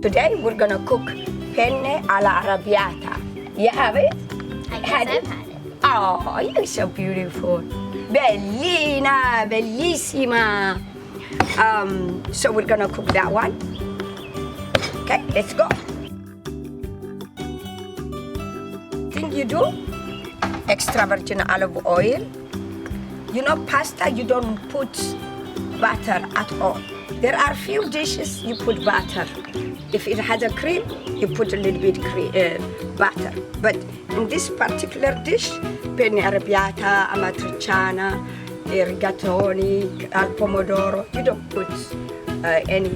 Today we're gonna cook penne alla arrabbiata. You have it? I guess I've had it. Oh, you're so beautiful. Bellina, bellissima. So we're gonna cook that one. Okay, let's go. Thing you do, extra virgin olive oil. You know, pasta, you don't put butter at all. There are few dishes you put butter. If it has a cream, you put a little bit butter. But in this particular dish, penne arrabbiata, amatriciana, rigatoni, al pomodoro, you don't put any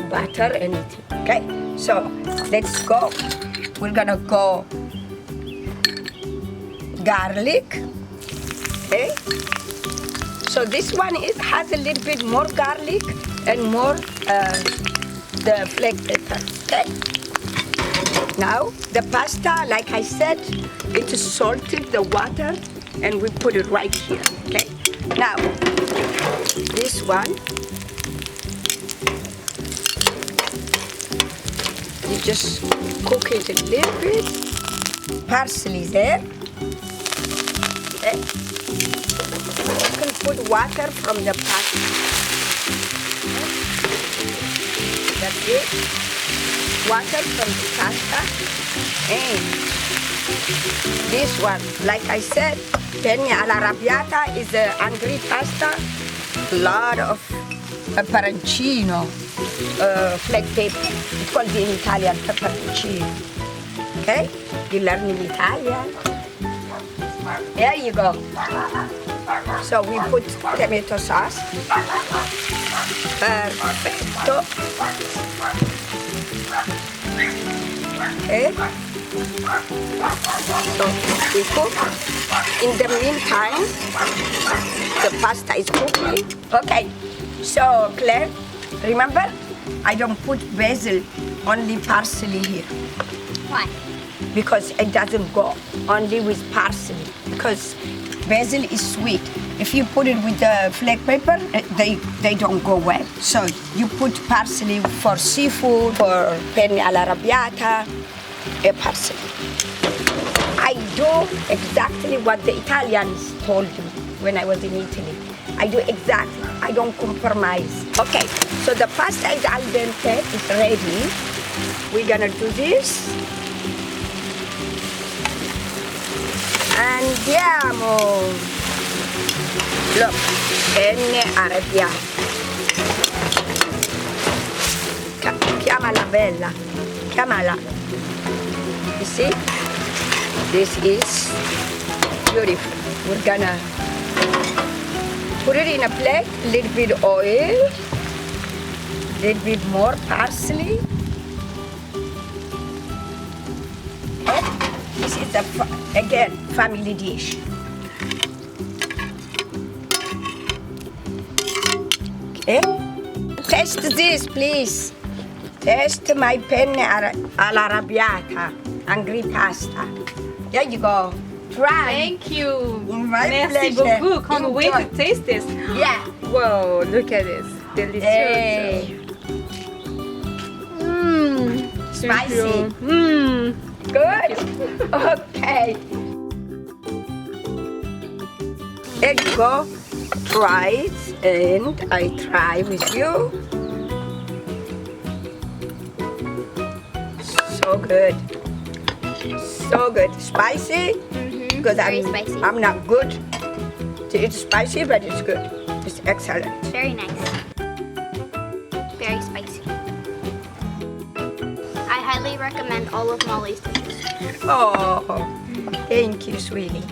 butter, anything. Okay? So let's go. We're gonna go garlic. Okay? So this one has a little bit more garlic and more the black pepper. Okay. Now the pasta, like I said, it is salted, the water, and we put it right here. Okay. Now this one, you just cook it a little bit. Parsley there. Okay. You can put water from the pasta. That's it. Water from the pasta. And this one, like I said, penne alla arrabbiata is a angry pasta. A lot of peperoncino, black pepper. It's called in Italian peperoncino. Okay? You learn in Italian. There you go. So we put tomato sauce. Perfetto. Okay. So we cook. In the meantime, the pasta is cooking. Okay. So Claire, remember, I don't put basil, only parsley here. Why? Because it doesn't go only with parsley. Because basil is sweet. If you put it with the black pepper, they don't go well. So you put parsley for seafood, for penne alla arrabbiata, parsley. I do exactly what the Italians told me when I was in Italy. I do exactly. I don't compromise. Okay, so the pasta is al dente, it's ready. We're gonna do this. Andiamo. Look, penne arrabbiata. Chiamala bella. Chiamala. You see? This is beautiful. We're gonna put it in a plate, little bit oil, little bit more parsley. This is again family dish. Okay. Taste this, please. Taste my penne alla arrabbiata, angry pasta. There you go. Try. Thank you. My Merci pleasure. beaucoup. Can't wait to taste this. Yeah. Whoa, look at this. Delicious. Hey. Spicy. Good? Okay. There you go. Try it, and I try with you. So good. So good. Spicy? Because Very spicy. I'm not good to eat spicy, but it's good. It's excellent. Very nice. Very spicy. I highly recommend all of Mollie's dishes. Oh, thank you, sweetie.